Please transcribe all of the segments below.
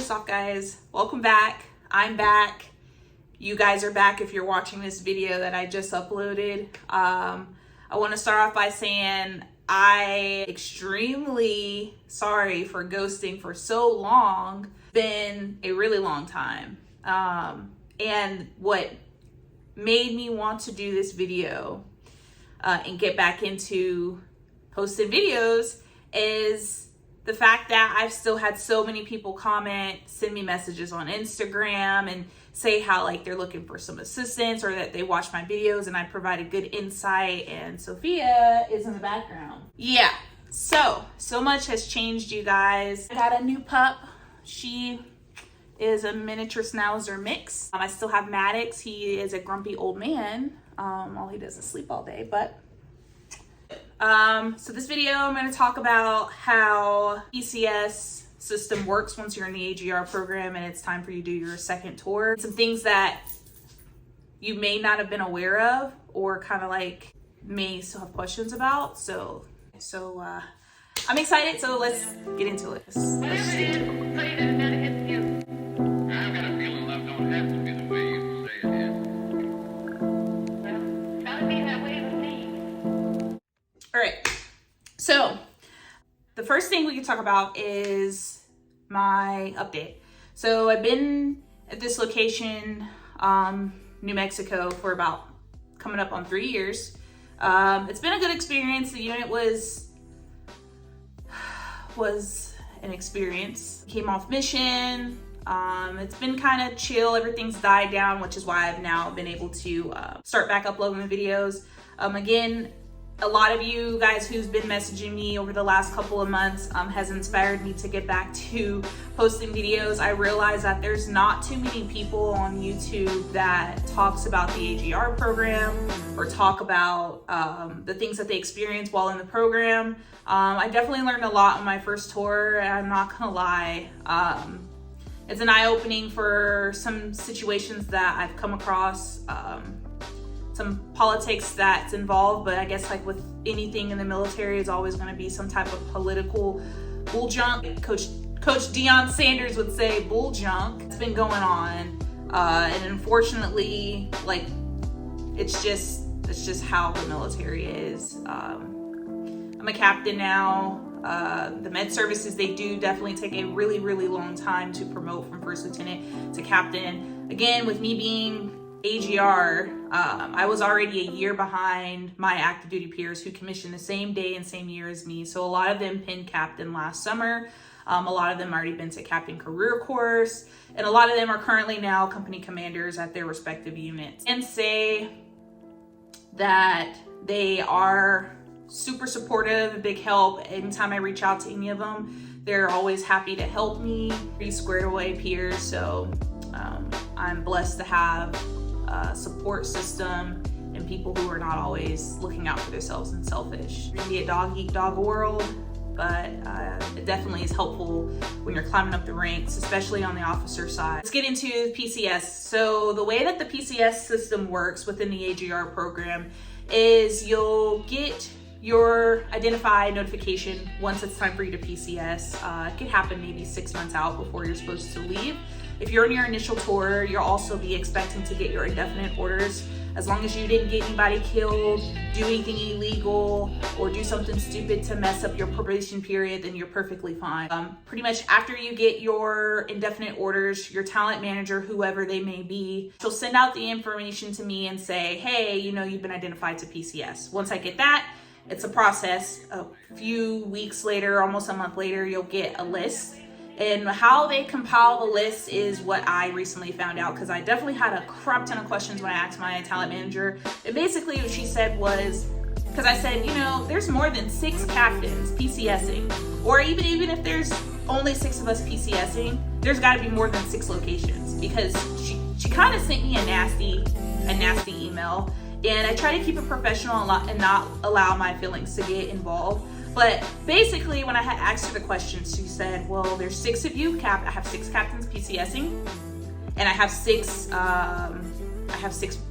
First off, guys, welcome back. I'm back. You guys are back if you're watching this video that I just uploaded. I want to start off by saying I extremely sorry for ghosting for so long. It's been a really long time. And what made me want to do this video and get back into posting videos is the fact that I've still had so many people comment, send me messages on Instagram and say how like they're looking for some assistance or that they watch my videos and I provided good insight, and Sophia is in the background. Yeah, so much has changed, you guys. I got a new pup. She is a miniature schnauzer mix. I still have Maddox. He is a grumpy old man. All he does is sleep all day, but so this video, I'm going to talk about how PCS system works once you're in the AGR program and it's time for you to do your second tour. Some things that you may not have been aware of or kind of like may still have questions about. So I'm excited. So let's get into it. Let's stay tuned. I've got a feeling love don't have to be the way you say it is. Well, gotta be that way with me. All right, so the first thing we can talk about is my update. So I've been at this location, New Mexico, for about coming up on 3 years. It's been a good experience. The unit was an experience. Came off mission. It's been kind of chill. Everything's died down, which is why I've now been able to start back uploading the videos. Again, a lot of you guys who's been messaging me over the last couple of months has inspired me to get back to posting videos. I realize that there's not too many people on YouTube that talks about the AGR program or talk about the things that they experience while in the program. I definitely learned a lot on my first tour, and I'm not gonna lie. It's an eye-opening for some situations that I've come across, some politics that's involved, but I guess like with anything in the military, it's always going to be some type of political bull junk. Coach Deion Sanders would say bull junk. It's been going on, and unfortunately, like it's just how the military is. I'm a captain now. The med services, they do definitely take a really, really long time to promote from first lieutenant to captain. Again, with me being AGR, I was already a year behind my active duty peers who commissioned the same day and same year as me. So a lot of them pinned captain last summer. A lot of them already been to captain career course, and a lot of them are currently now company commanders at their respective units. And say that they are super supportive, a big help. Anytime I reach out to any of them, they're always happy to help me. Pretty squared away peers, so I'm blessed to have a support system and people who are not always looking out for themselves and selfish. It can be a dog-eat-dog world, but it definitely is helpful when you're climbing up the ranks, especially on the officer side. Let's get into PCS. So the way that the PCS system works within the AGR program is you'll get your identify notification once it's time for you to PCS. It could happen maybe 6 months out before you're supposed to leave. If you're in your initial tour, you'll also be expecting to get your indefinite orders. As long as you didn't get anybody killed, do anything illegal, or do something stupid to mess up your probation period, then you're perfectly fine. Pretty much after you get your indefinite orders, your talent manager, whoever they may be, she'll send out the information to me and say, hey, you know, you've been identified to PCS. Once I get that, it's a process. A few weeks later, almost a month later, you'll get a list. And how they compile the list is what I recently found out, because I definitely had a crap ton of questions when I asked my talent manager. And basically what she said was, because I said, you know, there's more than 6 captains PCSing, or even if there's only 6 of us PCSing, there's got to be more than 6 locations, because she kind of sent me a nasty email. And I try to keep it professional and not allow my feelings to get involved. But basically, when I had asked her the questions, she said, well, there's 6 of you, I have 6 captains PCSing, and I have 6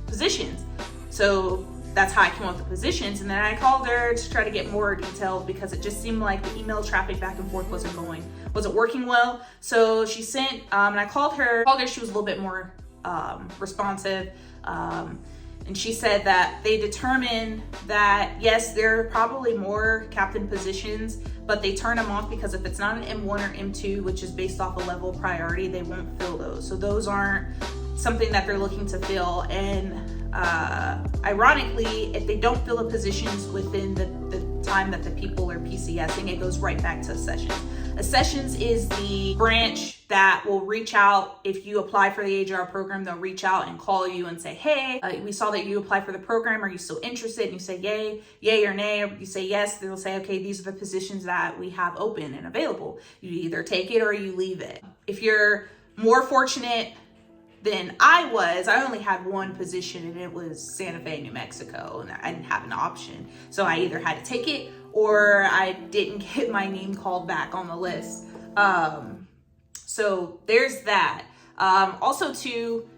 positions. So that's how I came up with the positions. And then I called her to try to get more details because it just seemed like the email traffic back and forth wasn't going wasn't working well. So she sent, and I called her, she was a little bit more responsive. And she said that they determined that yes, there are probably more captain positions, but they turn them off because if it's not an M1 or M2, which is based off a level of priority, they won't fill those. So those aren't something that they're looking to fill. And ironically, if they don't fill the positions within the time that the people are PCSing, it goes right back to a session. A sessions is the branch that will reach out. If you apply for the AGR program, they'll reach out and call you and say, hey, we saw that you applied for the program. Are you still interested? And you say yay or nay, or you say yes. They'll say, okay, these are the positions that we have open and available. You either take it or you leave it. If you're more fortunate than I only had one position, and it was Santa Fe, New Mexico, and I didn't have an option. So I either had to take it or I didn't get my name called back on the list. So there's that. Also too,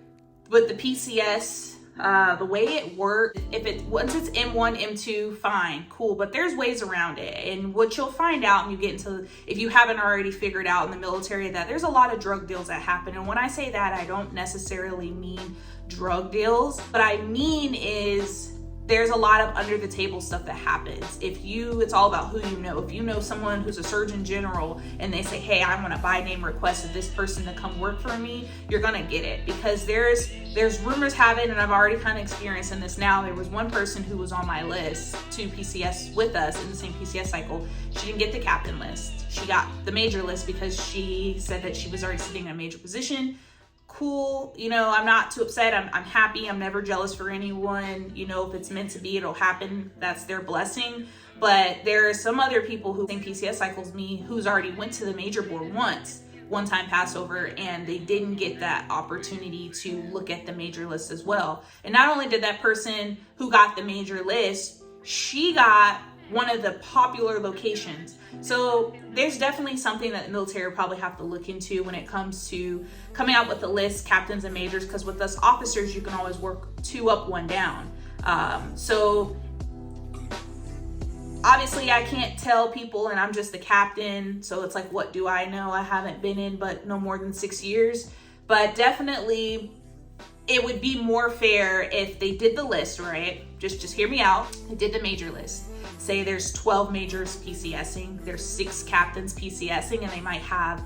with the PCS, the way it works, once it's M1, M2, fine, cool, but there's ways around it. And what you'll find out, and you get into, if you haven't already figured out in the military, that there's a lot of drug deals that happen. And when I say that, I don't necessarily mean drug deals. What I mean is there's a lot of under the table stuff that happens. It's all about who you know. If you know someone who's a surgeon general and they say, hey, I want to by name request of this person to come work for me, you're gonna get it, because there's rumors have it, and I've already kind of experienced in this now. There was one person who was on my list to PCS with us in the same PCS cycle. She didn't get the captain list. She got the major list because she said that she was already sitting in a major position. Cool, I'm not too upset. I'm happy. I'm never jealous for anyone. If it's meant to be, it'll happen. That's their blessing. But there are some other people who think PCS cycles me who's already went to the major board one time Passover, and they didn't get that opportunity to look at the major list as well. And not only did that person who got the major list, she got one of the popular locations. So there's definitely something that the military will probably have to look into when it comes to coming out with the list, captains and majors, because with us officers, you can always work 2 up, 1 down. So obviously I can't tell people, and I'm just the captain. So it's like, what do I know? I haven't been in but no more than 6 years, but definitely it would be more fair if they did the list, right? Just hear me out. They did the major list. Say there's 12 majors PCSing, there's 6 captains PCSing, and they might have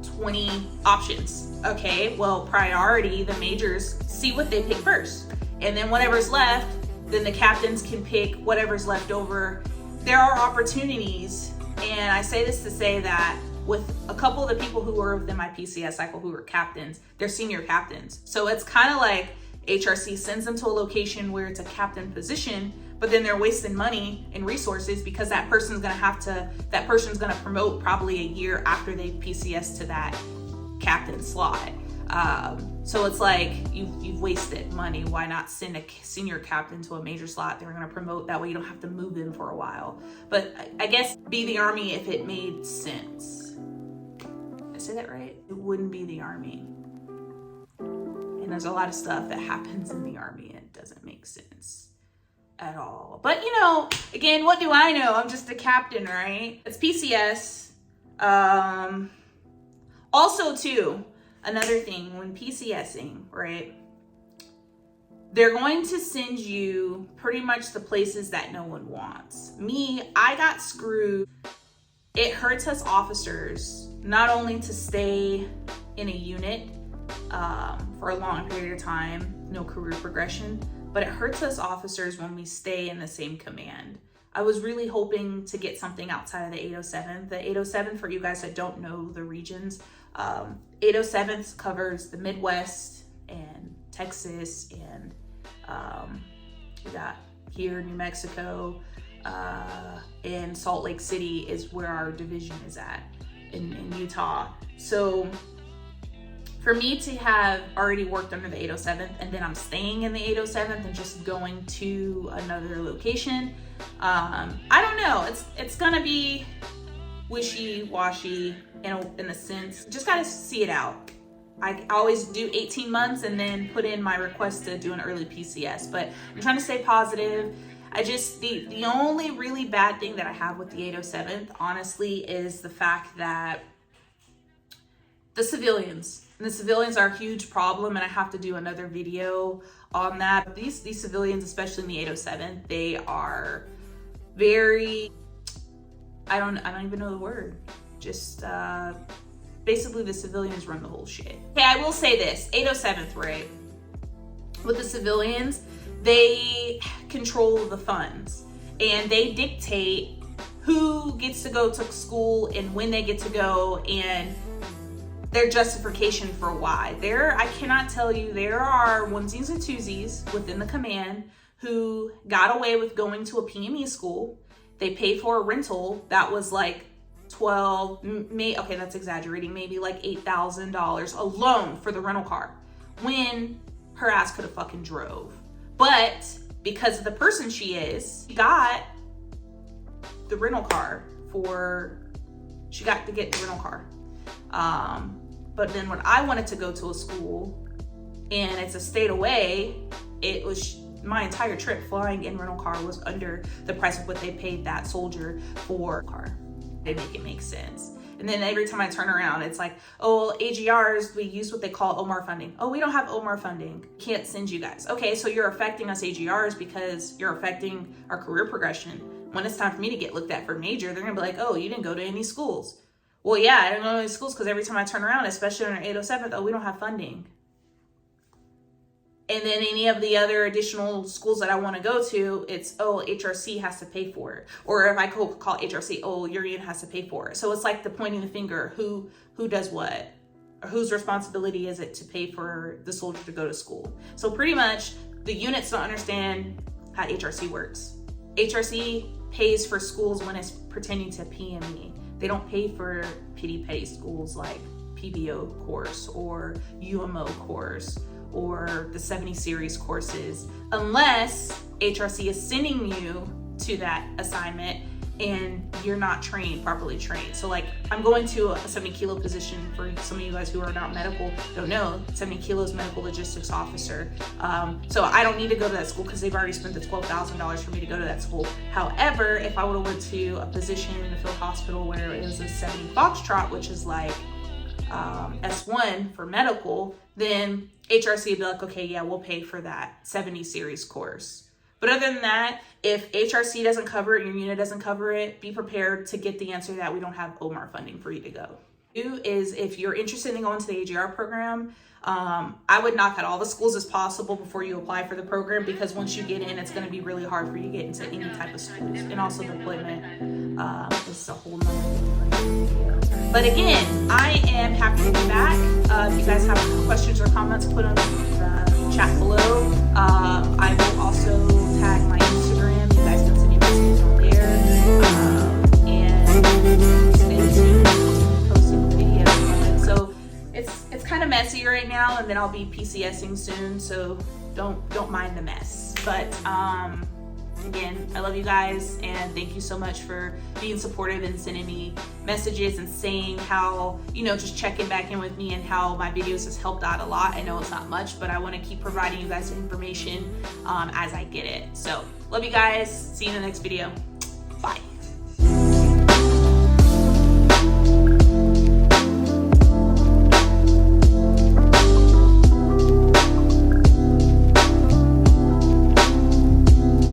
20 options. Okay, well, priority, the majors see what they pick first. And then whatever's left, then the captains can pick whatever's left over. There are opportunities, and I say this to say that with a couple of the people who were within my PCS cycle who were captains, they're senior captains. So it's kind of like HRC sends them to a location where it's a captain position, but then they're wasting money and resources because that person's gonna promote probably a year after they PCS to that captain slot. So it's like you've wasted money. Why not send a senior captain to a major slot? They're gonna promote, that way you don't have to move them for a while. But I guess be the Army if it made sense. Did I say that right? It wouldn't be the Army. And there's a lot of stuff that happens in the Army and it doesn't make sense at all. But again, what do I know? I'm just a captain, right? It's PCS. Also too, another thing, when PCSing, right, they're going to send you pretty much the places that no one wants. Me, I got screwed. It hurts us officers not only to stay in a unit for a long period of time, no career progression, but it hurts us officers when we stay in the same command. I was really hoping to get something outside of the 807. The 807, for you guys that don't know the regions, 807 covers the Midwest and Texas, and we got here New Mexico, and Salt Lake City is where our division is at in Utah. So for me to have already worked under the 807th and then I'm staying in the 807th and just going to another location, I don't know. It's gonna be wishy-washy in a sense. Just gotta see it out. I always do 18 months and then put in my request to do an early PCS, but I'm trying to stay positive. the only really bad thing that I have with the 807th, honestly, is the fact that the civilians are a huge problem, and I have to do another video on that. These civilians, especially in the 807th, they are very, I don't even know the word. Just basically the civilians run the whole shit. Okay, I will say this, 807th, right? With the civilians, they control the funds and they dictate who gets to go to school and when they get to go and their justification for why. I cannot tell you, there are onesies and twosies within the command who got away with going to a PME school. They paid for a rental that was like okay, that's exaggerating, maybe like $8,000 alone for the rental car, when her ass could have fucking drove. But because of the person she is, she got the rental car she got to get the rental car. But then when I wanted to go to a school and it's a state away, it was my entire trip flying in rental car was under the price of what they paid that soldier for a car. They make it make sense. And then every time I turn around, it's like, oh, AGRs, we use what they call OMAR funding. Oh, we don't have OMAR funding. Can't send you guys. Okay, so you're affecting us AGRs because you're affecting our career progression. When it's time for me to get looked at for major, they're gonna be like, oh, you didn't go to any schools. Well, yeah, I didn't go to any schools because every time I turn around, especially on our 807th, oh, we don't have funding. And then any of the other additional schools that I want to go to, it's, oh, HRC has to pay for it. Or if I call HRC, oh, Urian has to pay for it. So it's like the pointing the finger, who does what? Or whose responsibility is it to pay for the soldier to go to school? So pretty much the units don't understand how HRC works. HRC pays for schools when it's pertaining to PME. They don't pay for petty schools like PBO course or UMO course or the 70 series courses, unless HRC is sending you to that assignment and you're not properly trained. So like, I'm going to a 70 kilo position. For some of you guys who are not medical, don't know, 70 kilos medical logistics officer. So I don't need to go to that school because they've already spent the $12,000 for me to go to that school. However, if I would have went to a position in the field hospital where it was a 70 Foxtrot, which is like S1 for medical, then HRC would be like, okay, yeah, we'll pay for that 70 series course. But other than that, if HRC doesn't cover it, your unit doesn't cover it, be prepared to get the answer that we don't have OMAR funding for you to go. Two is, if you're interested in going to the AGR program, I would knock out all the schools as possible before you apply for the program, because once you get in, it's going to be really hard for you to get into any type of schools. And also deployment is a whole nother thing. But again, I am happy to be back. If you guys have questions or comments, put them in the chat below. I will also tag my Instagram. You guys can send me messages on there. And stay tuned. Posting videos. So it's kind of messy right now, and then I'll be PCSing soon. So don't mind the mess. But again, I love you guys, and thank you so much for being supportive and sending me messages and saying how, just checking back in with me and how my videos has helped out a lot. I know it's not much, but I want to keep providing you guys information as I get it. So love you guys. See you in the next video. Bye.